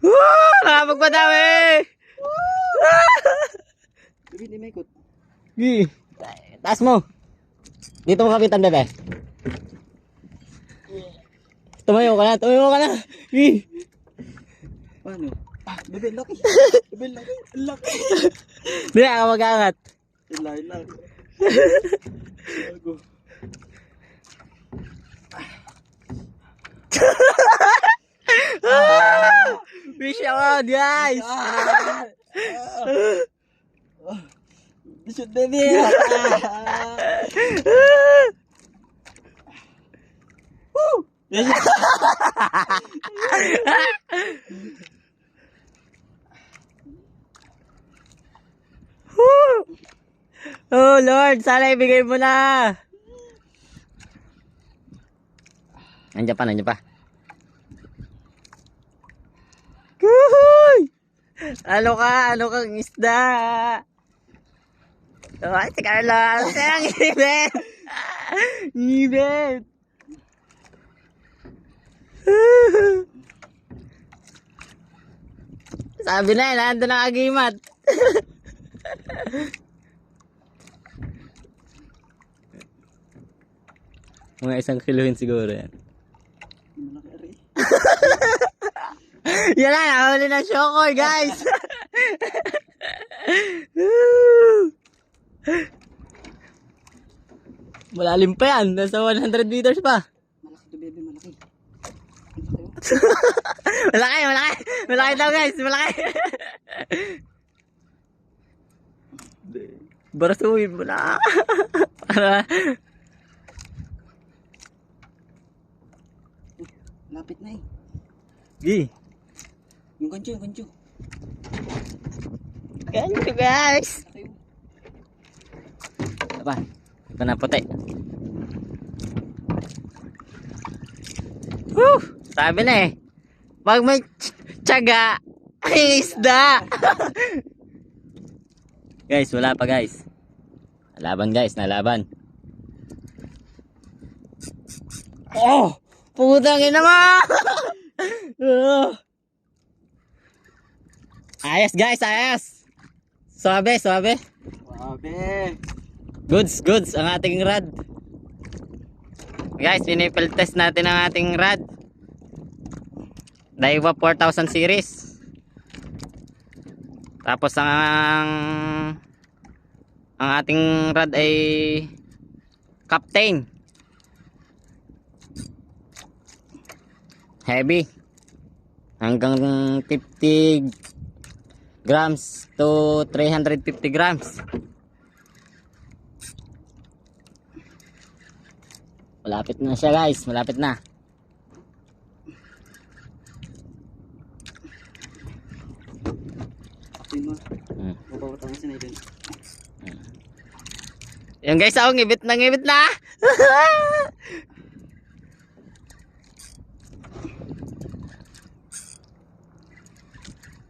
Nakapagpadawi! Bebe, hindi may ikot. Gi. Taas mo. Dito mo kapitan, bebe. Tumayo ka na, tumayo ka na. Gi. Paano? Bebe, laki. Bebe, laki. Laki. Hindi ka mag-aangat. Laki lang. Bago. Fish out, guys! Bishop, baby. Oh Lord, sana ibigay mo na. Nandiyan pa, nandiyan pa. Kuhuy! Ano kang isda? Ay, si Carla, ang ibet! Ibet! Sabi na yun, nandun ang agimat. Mga 1 kilohin siguro yan. Malaki ari. Yan na, nakahuli ng shokoy, guys! Malalim pa yan, nasa 100 meters pa. Malaki to, baby, malaki. Malaki daw, guys, malaki. Barasuin mo na. Para Lapit na eh. Gi. Yung kancho, yung kancho. Ganito, guys. Laki yun. Apa? Ito na puti. Sabi na eh. Pag may tiyaga, ay isda. Guys, wala pa, guys. Nalaban, guys, nalaban. Oh! Putang ina mo! Ayos, guys, ayos. Suabe. Grabe. Goods ang ating rad. Guys, pinipil test natin ang ating rad. Daiwa 4000 series. Tapos ang ating rad ay Captain. Heavy. Hanggang 50 grams to 350 grams. Malapit na siya, guys, malapit na. Akin mo. Mapapatang si Nathan. Yung guys, ako ngibit na.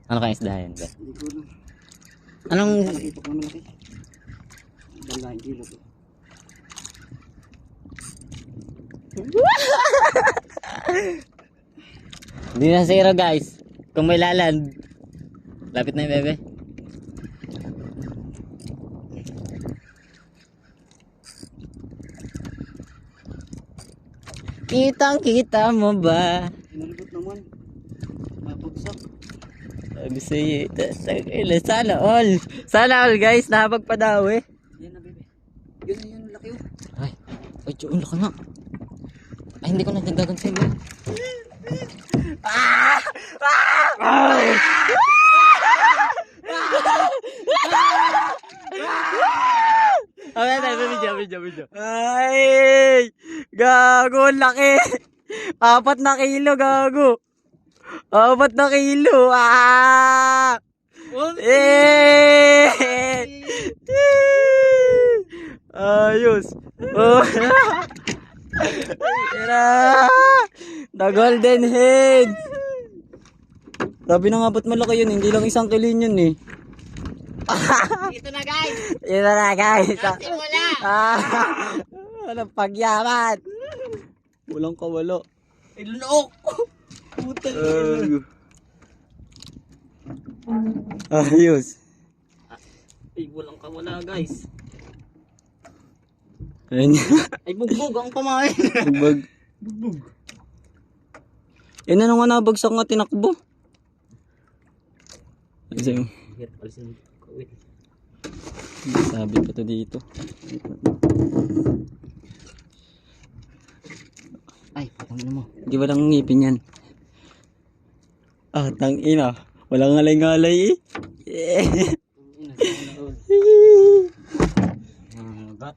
Ano kayong isda yan, guys? Hindi ko lang. Anong Malaki na malaki. Dalahin kilo to. Hindi na zero, guys. Kung may laland. Lapit na yung bebe. Kitang-kita mo ba? Nalibot naman. Mapagsak. Sabi sa'yo, sana all guys, nakapagpadawi. Yan na, bebe. Yun, laki yun. Ay, Diyon, laki na. Ay, hindi ko na nagdagan sa'yo. Video. Ay, gago, laki. 4 na kilo, gago. 4 na kilo. Ayos. Oh. The golden head. Sabi na nga ba't malaki yun, hindi lang 1 kilo yun eh. Ito na guys. Ito na guys. Simula. Walang pagyaman. Walang kawalo. Ilunok. Puta. Ayos. Ay, walang kawala guys. Ayun. Ay, bugbog ang pamain. Bugbog. Eh, na nga nabagsak nga tinakbo. Kasi, Hirap alisin ko. Wait. sabit pa to dito. Ay, patangin mo. Di walang ngipin yan. Ah, tangina. Walang ngalay-ngalay eh. Bat.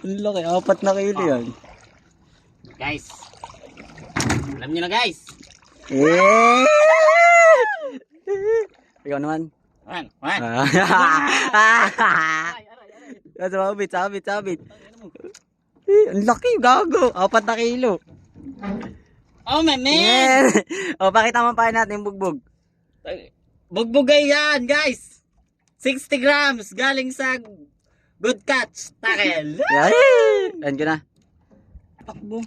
Ang laki, 4 na kilo yan. Guys. Alam niyo na guys. Eh! Ikaw naman. Wan. Sabit. Eh, ang laki, gago. 4 na kilo. Oh, my man. Yan. O, pakita mo pa natin yung bugbog. Bugbugay yan, guys. 60 grams galing sa Good Catch. Takel. Yan. Yan ko na. Takbo.